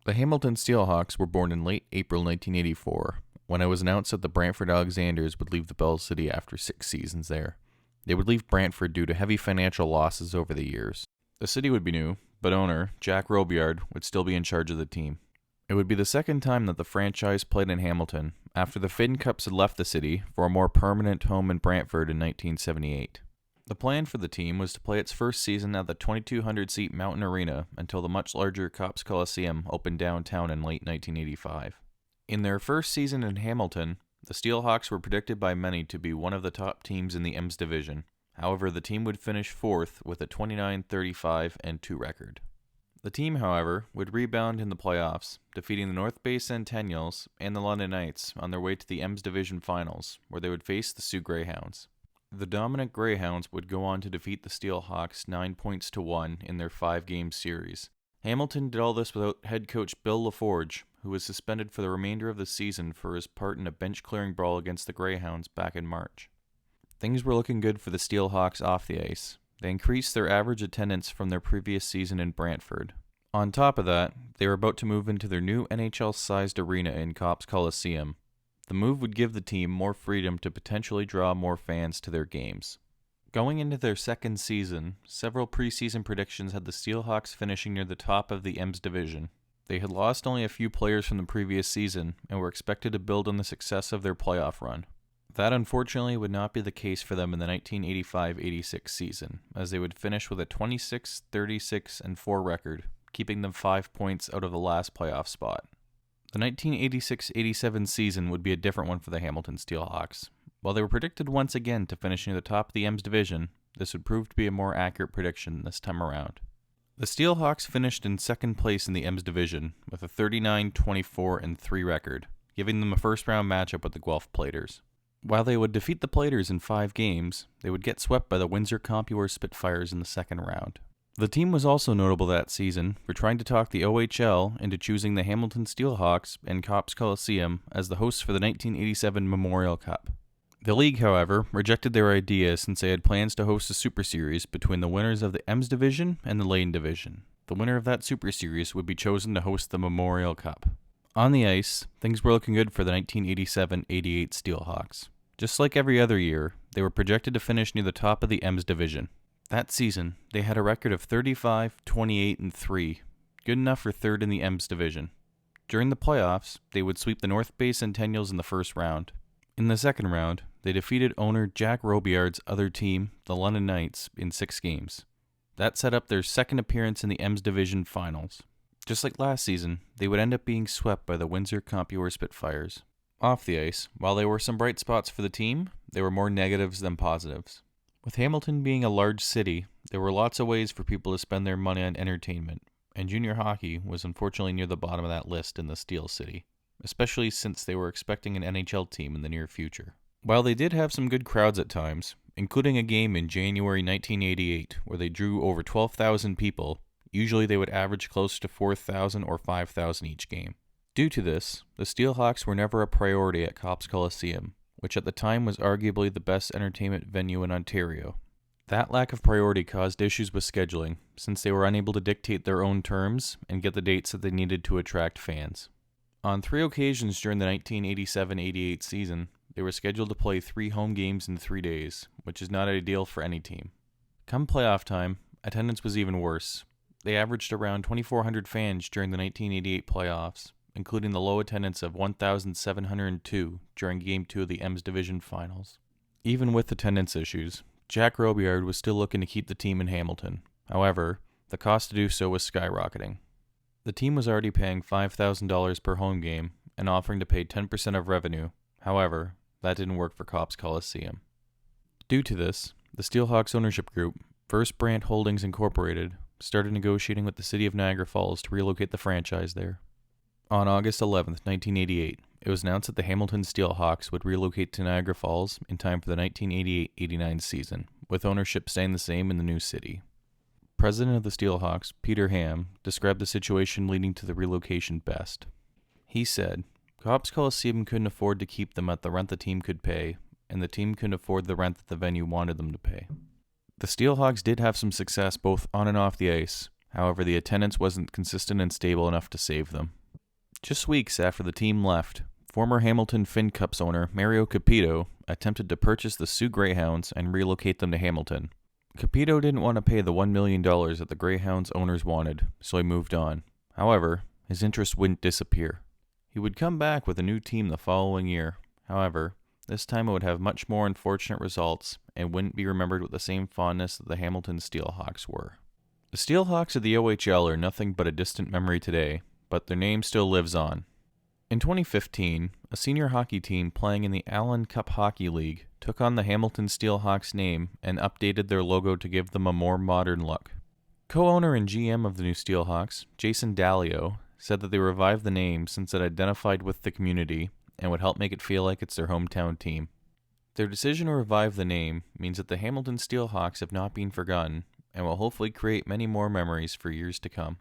The Hamilton Steelhawks were born in late April 1984, when it was announced that the Brantford Alexanders would leave the Bell City after 6 seasons there. They would leave Brantford due to heavy financial losses over the years. The city would be new, but owner, Jack Robillard, would still be in charge of the team. It would be the second time that the franchise played in Hamilton, after the Finn Cups had left the city for a more permanent home in Brantford in 1978. The plan for the team was to play its first season at the 2,200-seat Mountain Arena until the much larger Copps Coliseum opened downtown in late 1985. In their first season in Hamilton, the Steelhawks were predicted by many to be one of the top teams in the Ems division. However, the team would finish fourth with a 29-35-2 record. The team, however, would rebound in the playoffs, defeating the North Bay Centennials and the London Knights on their way to the Ems Division Finals, where they would face the Sioux Greyhounds. The dominant Greyhounds would go on to defeat the Steelhawks 9-1 in their 5-game series. Hamilton did all this without head coach Bill LaForge, who was suspended for the remainder of the season for his part in a bench-clearing brawl against the Greyhounds back in March. Things were looking good for the Steelhawks off the ice. They increased their average attendance from their previous season in Brantford. On top of that, they were about to move into their new NHL-sized arena in Copps Coliseum. The move would give the team more freedom to potentially draw more fans to their games. Going into their second season, several preseason predictions had the Steelhawks finishing near the top of the Ems division. They had lost only a few players from the previous season and were expected to build on the success of their playoff run. That unfortunately would not be the case for them in the 1985-86 season, as they would finish with a 26-36-4 record, keeping them 5 points out of the last playoff spot. The 1986-87 season would be a different one for the Hamilton Steelhawks. While they were predicted once again to finish near the top of the Ems division, this would prove to be a more accurate prediction this time around. The Steelhawks finished in second place in the Ems division with a 39-24-3 record, giving them a first-round matchup with the Guelph Platers. While they would defeat the Platers in 5 games, they would get swept by the Windsor Compuware Spitfires in the second round. The team was also notable that season for trying to talk the OHL into choosing the Hamilton Steelhawks and Copps Coliseum as the hosts for the 1987 Memorial Cup. The league, however, rejected their idea since they had plans to host a Super Series between the winners of the Ems Division and the Lane Division. The winner of that Super Series would be chosen to host the Memorial Cup. On the ice, things were looking good for the 1987-88 Steelhawks. Just like every other year, they were projected to finish near the top of the Ems Division. That season, they had a record of 35-28-3, good enough for third in the Ems Division. During the playoffs, they would sweep the North Bay Centennials in the first round. In the second round, they defeated owner Jack Robillard's other team, the London Knights, in 6 games. That set up their second appearance in the Ems Division Finals. Just like last season, they would end up being swept by the Windsor Compuware Spitfires. Off the ice, while there were some bright spots for the team, there were more negatives than positives. With Hamilton being a large city, there were lots of ways for people to spend their money on entertainment, and junior hockey was unfortunately near the bottom of that list in the Steel City, especially since they were expecting an NHL team in the near future. While they did have some good crowds at times, including a game in January 1988 where they drew over 12,000 people, usually they would average close to 4,000 or 5,000 each game. Due to this, the Steelhawks were never a priority at Copps Coliseum, which at the time was arguably the best entertainment venue in Ontario. That lack of priority caused issues with scheduling, since they were unable to dictate their own terms and get the dates that they needed to attract fans. On 3 occasions during the 1987-88 season, they were scheduled to play 3 home games in 3 days, which is not ideal for any team. Come playoff time, attendance was even worse. They averaged around 2,400 fans during the 1988 playoffs, including the low attendance of 1,702 during Game 2 of the Ems Division Finals. Even with attendance issues, Jack Robillard was still looking to keep the team in Hamilton. However, the cost to do so was skyrocketing. The team was already paying $5,000 per home game and offering to pay 10% of revenue. However, that didn't work for Copps Coliseum. Due to this, the Steelhawks ownership group, First Brant Holdings Incorporated, started negotiating with the city of Niagara Falls to relocate the franchise there. On August 11, 1988, it was announced that the Hamilton Steelhawks would relocate to Niagara Falls in time for the 1988-89 season, with ownership staying the same in the new city. President of the Steelhawks, Peter Ham, described the situation leading to the relocation best. He said, "Copps Coliseum couldn't afford to keep them at the rent the team could pay, and the team couldn't afford the rent that the venue wanted them to pay." The Steelhawks did have some success both on and off the ice. However, the attendance wasn't consistent and stable enough to save them. Just weeks after the team left, former Hamilton Finn Cups owner Mario Capito attempted to purchase the Sioux Greyhounds and relocate them to Hamilton. Capito didn't want to pay the $1 million that the Greyhounds owners wanted, so he moved on. However, his interest wouldn't disappear. He would come back with a new team the following year. However, this time it would have much more unfortunate results and wouldn't be remembered with the same fondness that the Hamilton Steelhawks were. The Steelhawks of the OHL are nothing but a distant memory today, but their name still lives on. In 2015, a senior hockey team playing in the Allen Cup Hockey League took on the Hamilton Steelhawks name and updated their logo to give them a more modern look. Co-owner and GM of the new Steelhawks, Jason Dalio, said that they revived the name since it identified with the community and would help make it feel like it's their hometown team. Their decision to revive the name means that the Hamilton Steelhawks have not been forgotten and will hopefully create many more memories for years to come.